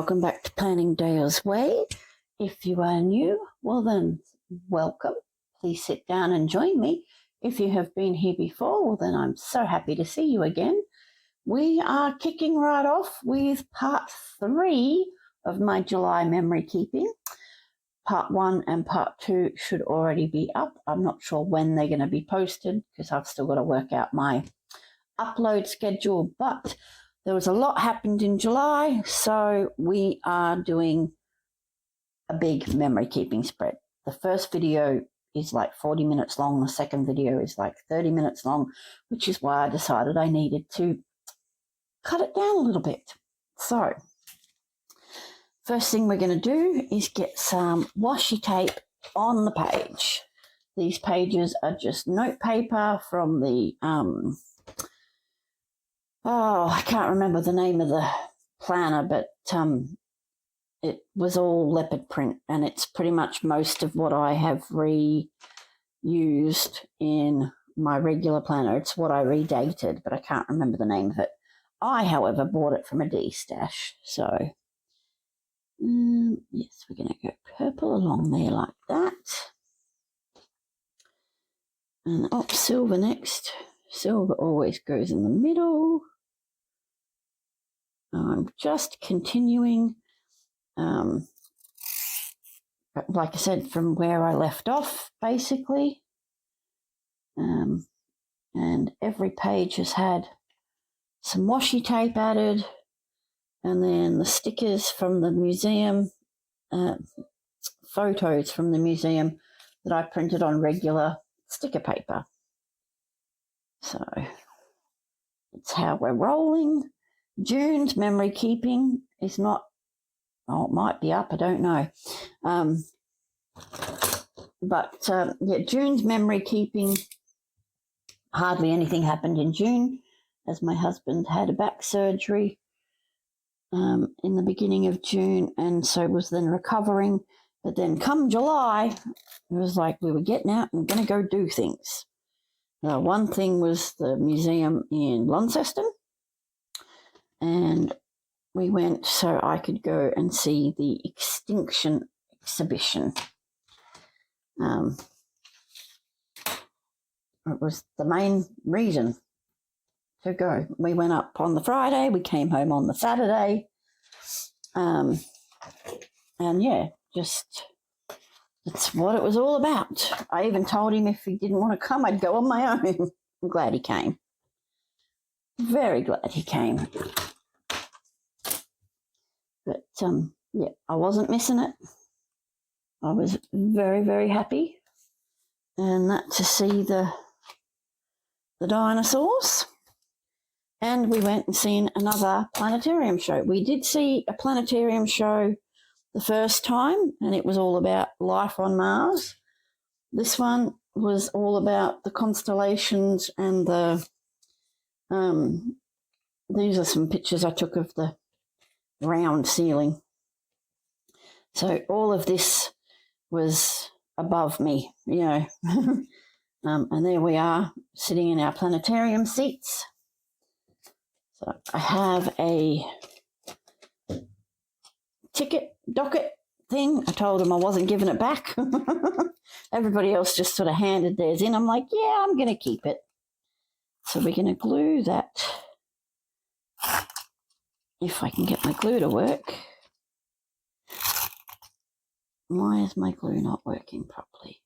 welcome back to Planning Dale's Way. If you are new, well then, welcome. Please sit down and join me. If you have been here before, well then I'm so happy to see you again. We are kicking right off with part 3 of my July memory keeping. Part 1 and part 2 should already be up. I'm not sure when they're going to be posted because I've still got to work out my upload schedule, but there was a lot happened in July, so we are doing a big memory keeping spread. The first video is like 40 minutes long. The second video is like 30 minutes long, which is why I decided I needed to cut it down a little bit. So first thing we're going to do is get some washi tape on the page. These pages are just note paper from the I can't remember the name of the planner, but it was all leopard print, and it's pretty much most of what I have reused in my regular planner. It's what I redated, but I can't remember the name of it. I, however, bought it from a D-stash. So, yes, we're going to go purple along there like that. And silver next. Silver always goes in the middle. I'm just continuing, like I said, from where I left off, basically. And every page has had some washi tape added, and then the stickers from the museum, photos from the museum that I printed on regular sticker paper. So that's how we're rolling. June's memory keeping is not, it might be up, I don't know. Yeah, June's memory keeping, hardly anything happened in June, as my husband had a back surgery in the beginning of June, and so was then recovering. But then come July, it was like we were getting out and going to go do things. One thing was the museum in Launceston, and we went so I could go and see the extinction exhibition. It was the main reason to go. We went up on the Friday, we came home on the Saturday, and yeah, just that's what it was all about. I even told him if he didn't want to come, I'd go on my own. I'm glad he came. Very glad he came. But yeah, I wasn't missing it. I was very, very happy, and that to see the dinosaurs. And we went and seen another planetarium show. We did see a planetarium show the first time, and it was all about life on Mars. This one was all about the constellations and the these are some pictures I took of the round ceiling. So all of this was above me, you know. And there we are sitting in our planetarium seats. So I have a ticket docket thing. I told them I wasn't giving it back. Everybody else just sort of handed theirs in. I'm like, yeah, I'm going to keep it. So we're going to glue that, if I can get my glue to work. Why is my glue not working properly?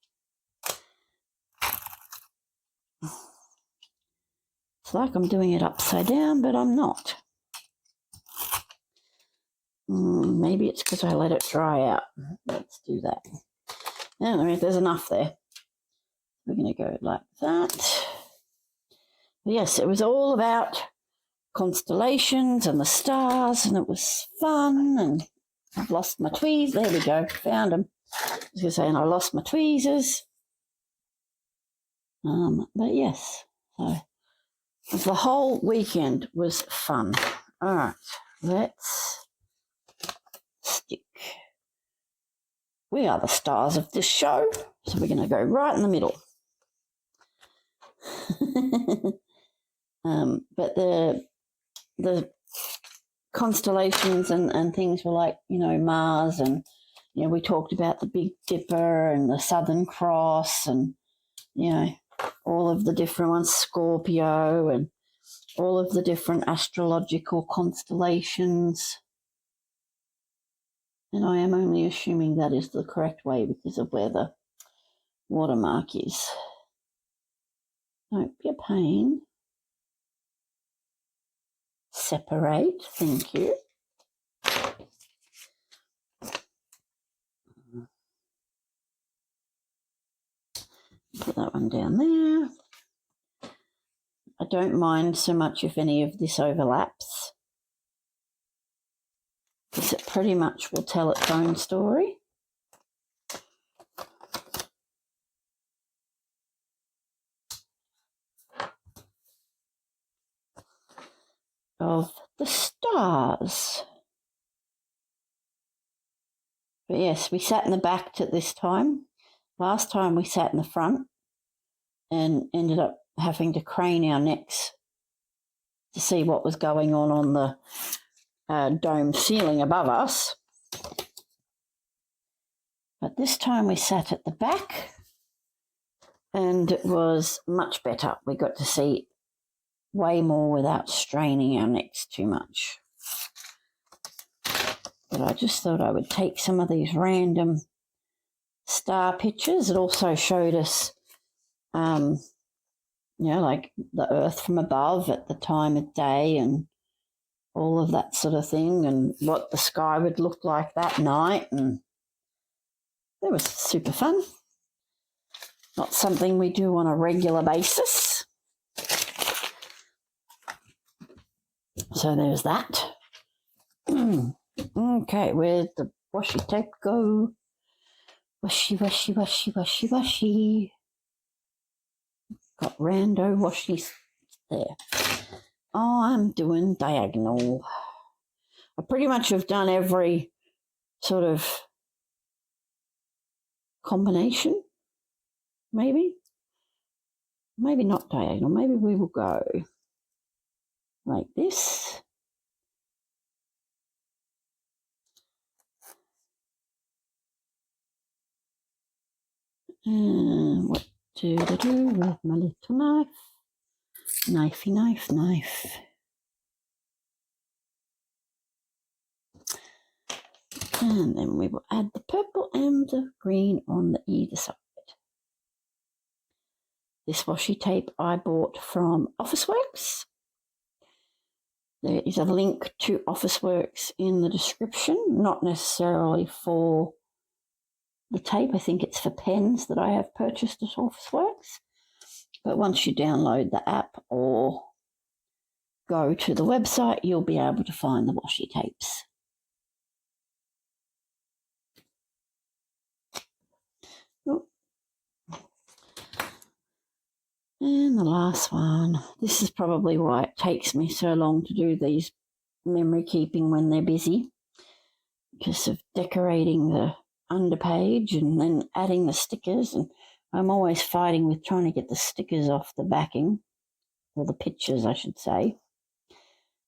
It's like I'm doing it upside down, but I'm not. Maybe it's because I let it dry out. Let's do that. Anyway, there's enough there. We're going to go like that. But yes, it was all about constellations and the stars, and it was fun. And I've lost my tweezers. There we go, found them. I was going to say, and I lost my tweezers. But yes, so the whole weekend was fun. All right, let's stick. We are the stars of this show, so we're going to go right in the middle. But the constellations and things were like, you know, Mars, and, you know, we talked about the Big Dipper and the Southern Cross, and, you know, all of the different ones, Scorpio, and all of the different astrological constellations. And I am only assuming that is the correct way because of where the watermark is. Don't be a pain. Separate, thank you. Put that one down there. I don't mind so much if any of this overlaps, because it pretty much will tell its own story. Of the stars. But yes, we sat in the back at this time. Last time we sat in the front and ended up having to crane our necks to see what was going on the dome ceiling above us. But this time we sat at the back and it was much better. We got to see way more without straining our necks too much. But I just thought I would take some of these random star pictures. It also showed us, you know, like the Earth from above at the time of day and all of that sort of thing, and what the sky would look like that night. And it was super fun. Not something we do on a regular basis. So there's that. Okay, where's the washi tape go? Washi, washi, washi, washi, washi. Got rando washies there. Oh, I'm doing diagonal. I pretty much have done every sort of combination, maybe. Maybe not diagonal. Maybe we will go like this. And what do I do with my little knife? Knifey, knife, knife. And then we will add the purple and the green on the either side. This washi tape I bought from Officeworks. There is a link to Officeworks in the description, not necessarily for the tape. I think it's for pens that I have purchased at Officeworks. But once you download the app or go to the website, you'll be able to find the washi tapes. Oh. And the last one. This is probably why it takes me so long to do these memory keeping when they're busy, because of decorating the underpage and then adding the stickers, and I'm always fighting with trying to get the stickers off the backing, or the pictures I should say,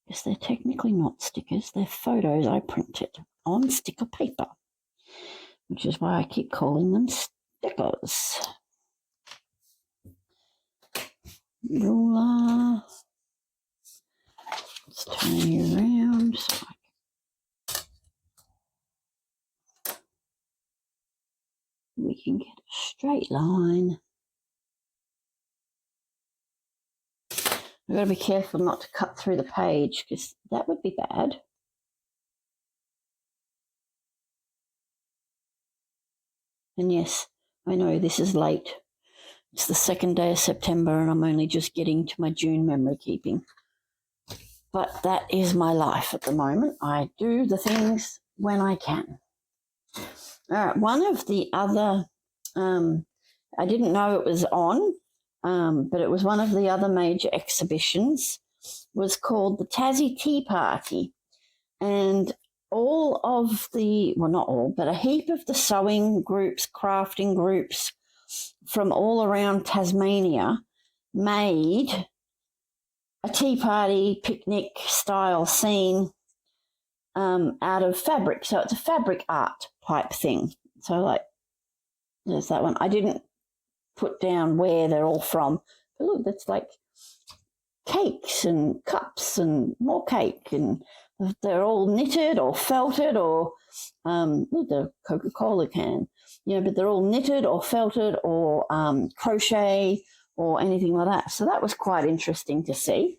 because they're technically not stickers, they're photos I printed on sticker paper, which is why I keep calling them stickers. Ruler. Let's turn you around so we can get a straight line. I've got to be careful not to cut through the page because that would be bad. And yes, I know this is late. It's the 2nd day of September and I'm only just getting to my June memory keeping. But that is my life at the moment. I do the things when I can. All right, one of the other, I didn't know it was on, but it was one of the other major exhibitions, was called the Tassie Tea Party. And all of the, well, not all, but a heap of the sewing groups, crafting groups from all around Tasmania made a tea party picnic style scene out of fabric. So it's a fabric art type thing. So like there's that one. I didn't put down where they're all from. But look, that's like cakes and cups and more cake, and they're all knitted or felted or look, the Coca-Cola can, but they're all knitted or felted or crochet or anything like that. So that was quite interesting to see.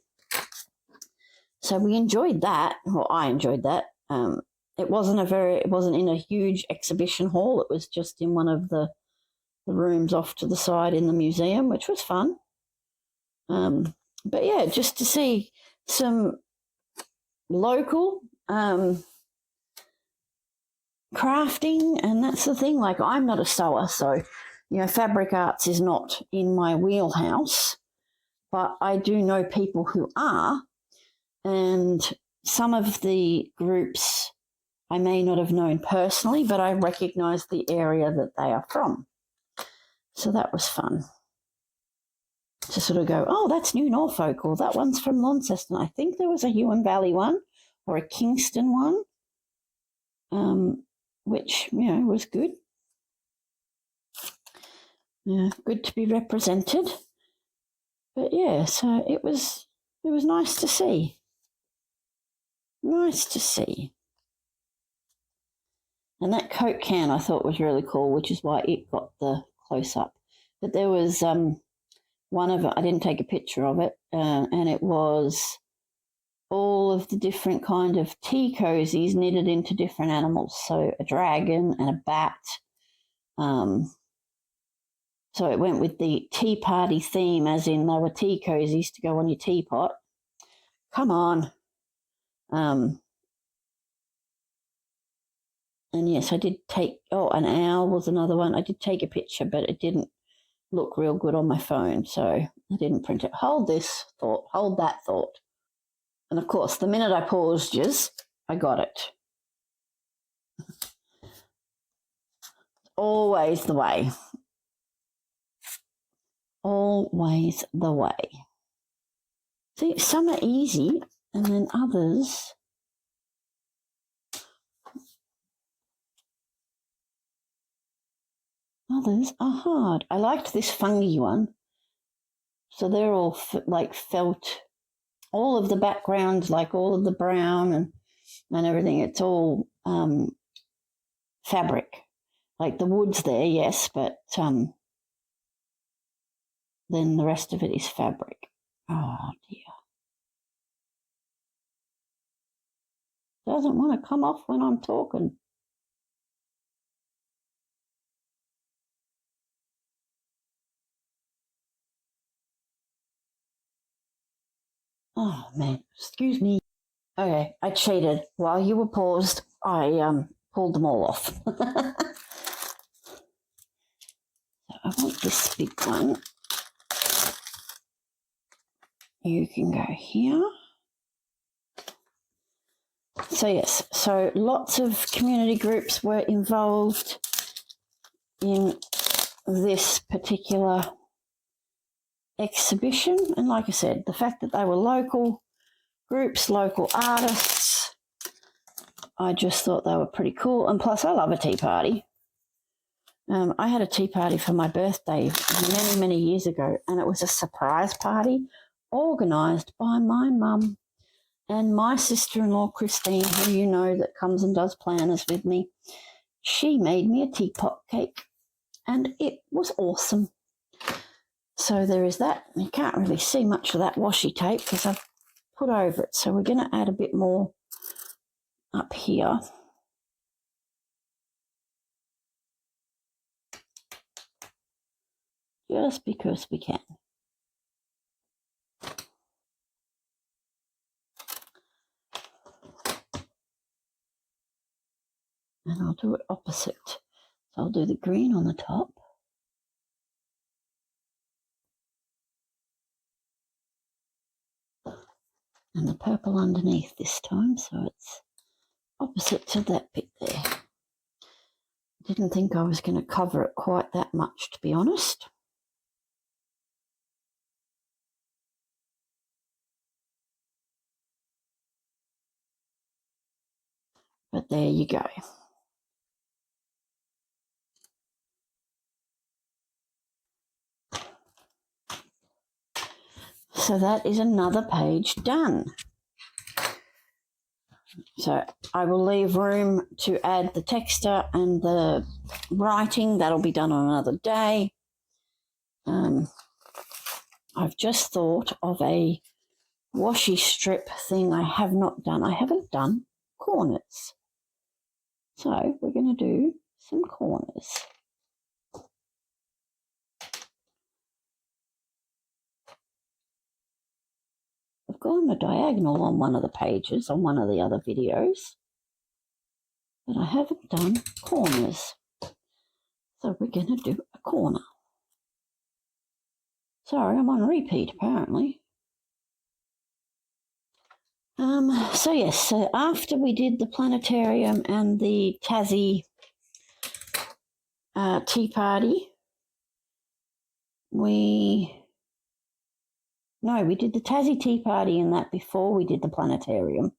So we enjoyed that, or I enjoyed that. It wasn't in a huge exhibition hall. It was just in one of the rooms off to the side in the museum, which was fun. But yeah, just to see some local crafting, and that's the thing. Like, I'm not a sewer, so fabric arts is not in my wheelhouse, but I do know people who are, and some of the groups I may not have known personally, but I recognise the area that they are from. So that was fun to sort of go, oh, that's New Norfolk, or that one's from Launceston. I think there was a Huon Valley one or a Kingston one, which, was good. Yeah, good to be represented. But yeah, so it was nice to see. Nice to see. And that Coke can I thought was really cool, which is why it got the close-up. But there was one of it, I didn't take a picture of it, and it was all of the different kind of tea cozies knitted into different animals. So a dragon and a bat. So it went with the tea party theme, as in they were tea cozies to go on your teapot. Come on. And yes, I did take, an owl was another one. I did take a picture, but it didn't look real good on my phone, so I didn't print it. Hold this thought, hold that thought. And of course, the minute I paused, I got it. Always the way. Always the way. See, some are easy, and then others are hard. I liked this fungi one. So they're all like felt, all of the backgrounds, like all of the brown and everything. It's all fabric. Like the wood's there, yes, but then the rest of it is fabric. Oh dear. Doesn't want to come off when I'm talking. Oh man, excuse me. Okay, I cheated. While you were paused, I pulled them all off. So I want this big one. You can go here. So yes, so lots of community groups were involved in this particular exhibition. And like I said, the fact that they were local groups, local artists, I just thought they were pretty cool. And plus, I love a tea party. I had a tea party for my birthday many, many years ago, and it was a surprise party organised by my mum and my sister-in-law, Christine, who that comes and does planners with me. She made me a teapot cake, and it was awesome. So there is that. You can't really see much of that washi tape because I've put over it. So we're going to add a bit more up here. Just because we can. And I'll do it opposite. So I'll do the green on the top. And the purple underneath this time, so it's opposite to that bit there. Didn't think I was going to cover it quite that much, to be honest. But there you go. So that is another page done. So I will leave room to add the texture and the writing. That'll be done on another day. I've just thought of a washi strip thing I have not done. I haven't done corners. So we're going to do some corners. I've gone a diagonal on one of the pages on one of the other videos, but I haven't done corners. So we're going to do a corner. Sorry, I'm on repeat apparently. So yes, so after we did the planetarium and the Tassie tea party, we did the Tassie tea party and that before we did the planetarium.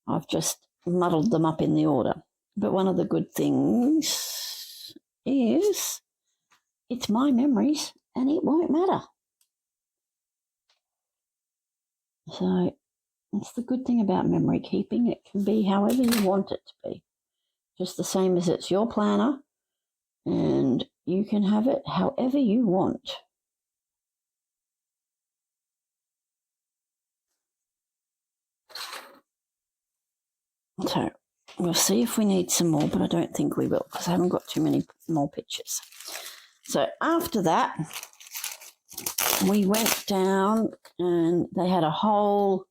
I've just muddled them up in the order. But one of the good things is it's my memories and it won't matter. So that's the good thing about memory keeping. It can be however you want it to be. Just the same as it's your planner and you can have it however you want. So we'll see if we need some more, but I don't think we will because I haven't got too many more pictures. So after that, we went down and they had a whole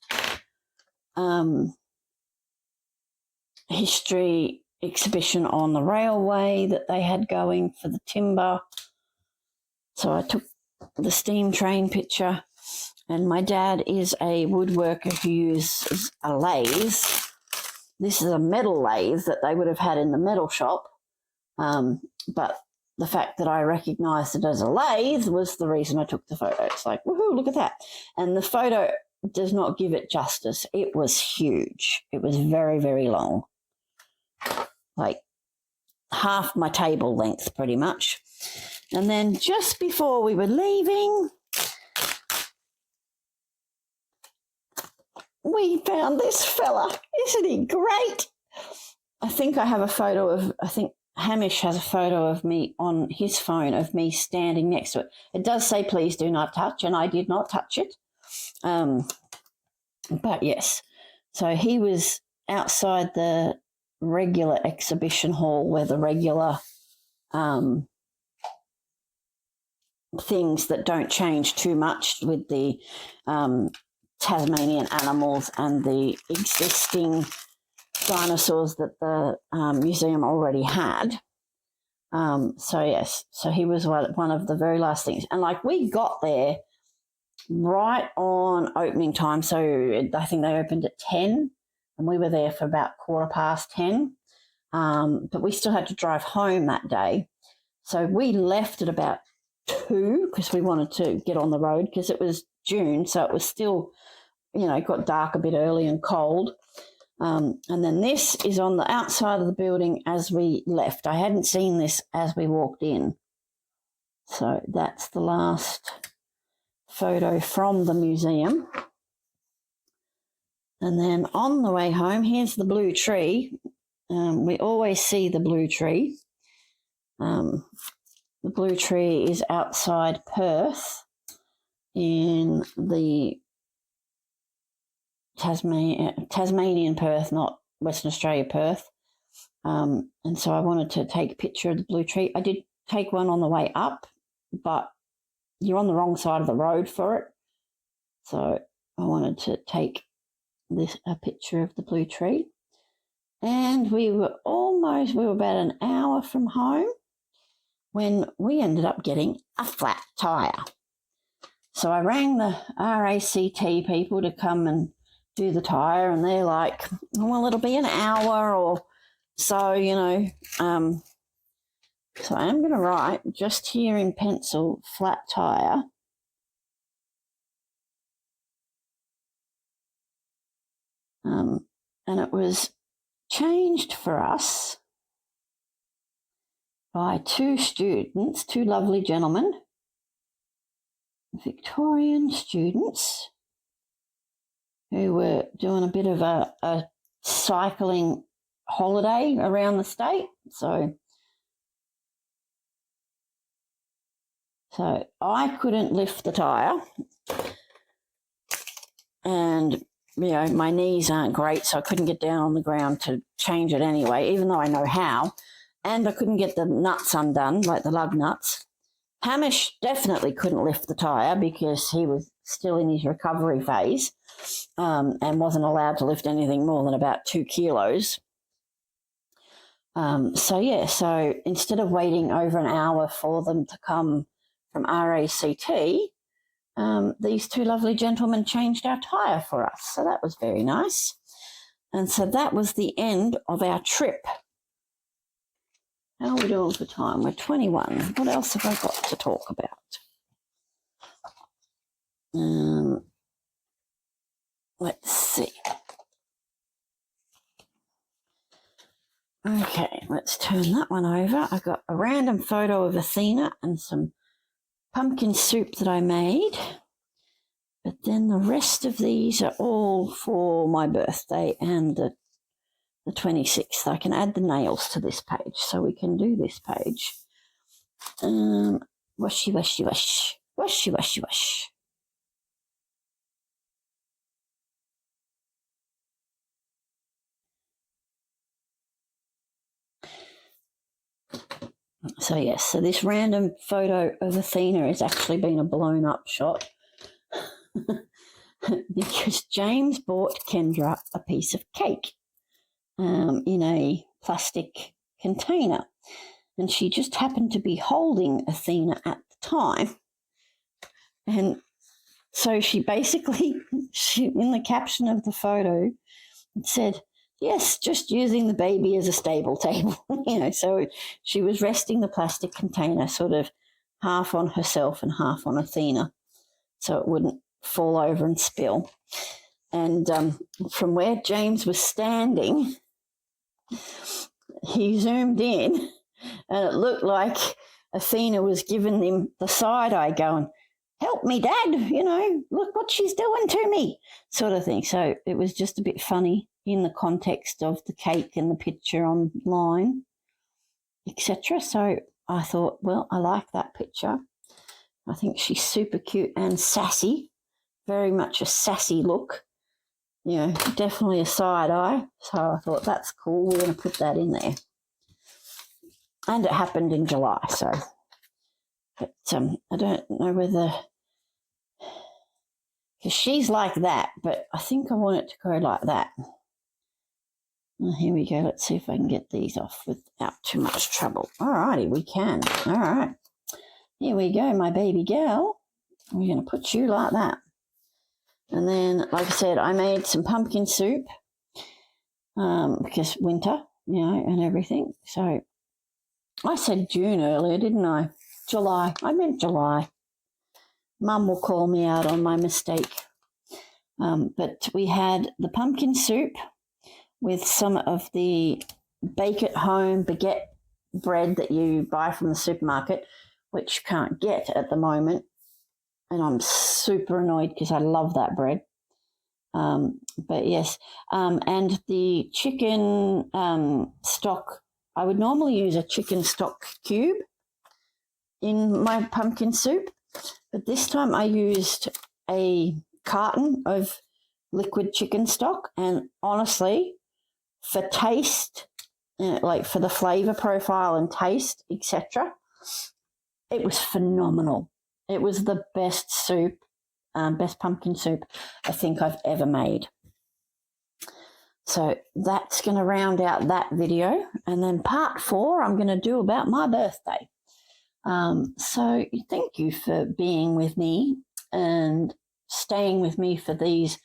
history exhibition on the railway that they had going for the timber. So I took the steam train picture, and my dad is a woodworker who uses a lathe. This is a metal lathe that they would have had in the metal shop, but the fact that I recognised it as a lathe was the reason I took the photo. It's like, woohoo, look at that. And the photo does not give it justice. It was huge. It was very, very long. Like half my table length pretty much. And then just before we were leaving, we found this fella. Isn't he great? I think I have a photo of, I think Hamish has a photo of me on his phone of me standing next to it. It does say, please do not touch, and I did not touch it. But yes, so he was outside the regular exhibition hall where the regular things that don't change too much with the Tasmanian animals and the existing dinosaurs that the museum already had. So yes, so he was one of the very last things. And like we got there right on opening time. So I think they opened at 10 and we were there for about 10:15. But we still had to drive home that day. So we left at about 2 because we wanted to get on the road because it was June. So it was still, it got dark a bit early and cold. And then this is on the outside of the building as we left. I hadn't seen this as we walked in. So that's the last photo from the museum. And then on the way home, here's the blue tree. We always see the blue tree. The blue tree is outside Perth in the Tasmanian Perth, not Western Australia Perth. And so I wanted to take a picture of the blue tree. I did take one on the way up, but you're on the wrong side of the road for it. So I wanted to take a picture of the blue tree. And we were about an hour from home when we ended up getting a flat tyre. So I rang the RACT people to come and do the tyre, and they're like, well, it'll be an hour or so, So I am going to write just here in pencil, flat tyre. And it was changed for us by two students, two lovely gentlemen, Victorian students, who were doing a bit of a cycling holiday around the state. So I couldn't lift the tyre, and my knees aren't great, so I couldn't get down on the ground to change it anyway, even though I know how. And I couldn't get the nuts undone, like the lug nuts. Hamish definitely couldn't lift the tyre because he was still in his recovery phase, and wasn't allowed to lift anything more than about 2 kilos. So instead of waiting over an hour for them to come from RACT, these two lovely gentlemen changed our tyre for us. So that was very nice. And so that was the end of our trip. How are we doing for time? We're 21. What else have I got to talk about? Let's see. Okay, let's turn that one over. I got a random photo of Athena and some pumpkin soup that I made. But then the rest of these are all for my birthday and the 26th. I can add the nails to this page, so we can do this page. Washi, washi, wash. Washi, washi, wash. So yes, so this random photo of Athena has actually been a blown up shot because James bought Kendra a piece of cake in a plastic container, and she just happened to be holding Athena at the time. And so she basically, in the caption of the photo, it said, "Yes, just using the baby as a stable table." So she was resting the plastic container sort of half on herself and half on Athena, so it wouldn't fall over and spill. And from where James was standing, he zoomed in, and it looked like Athena was giving him the side eye, going, "Help me, Dad, look what she's doing to me," sort of thing. So it was just a bit funny in the context of the cake and the picture online, etc. So I thought, well, I like that picture. I think she's super cute and sassy, very much a sassy look, definitely a side eye. So I thought, that's cool, we're going to put that in there. And it happened in July, so. But I don't know whether, because she's like that, but I think I want it to go like that. Well, here we go. Let's see if I can get these off without too much trouble. All righty, we can. All right. Here we go, my baby girl. We're going to put you like that. And then, like I said, I made some pumpkin soup because winter, and everything. So I said June earlier, didn't I? July. I meant July. Mum will call me out on my mistake. But we had the pumpkin soup with some of the bake-at-home baguette bread that you buy from the supermarket, which you can't get at the moment. And I'm super annoyed because I love that bread. But yes, and the chicken stock, I would normally use a chicken stock cube in my pumpkin soup, but this time I used a carton of liquid chicken stock, and honestly, for taste, like for the flavour profile and taste, etc., it was phenomenal. It was the best soup, best pumpkin soup I think I've ever made. So that's going to round out that video. And then part 4 I'm going to do about my birthday. So thank you for being with me and staying with me for these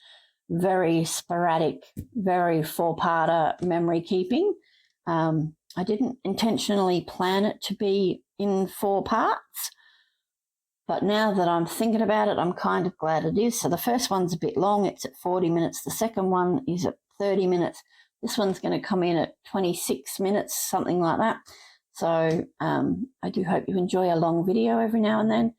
very sporadic, very 4-parter memory keeping. I didn't intentionally plan it to be in 4 parts, but now that I'm thinking about it, I'm kind of glad it is. So the first one's a bit long. It's at 40 minutes. The second one is at 30 minutes. This one's going to come in at 26 minutes, something like that. So I do hope you enjoy a long video every now and then.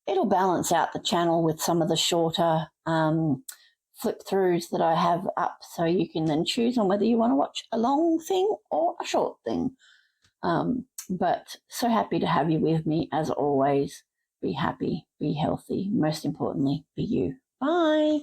It'll balance out the channel with some of the shorter flip throughs that I have up, so you can then choose on whether you want to watch a long thing or a short thing. But so happy to have you with me as always. Be happy, be healthy, most importantly, be you. Bye.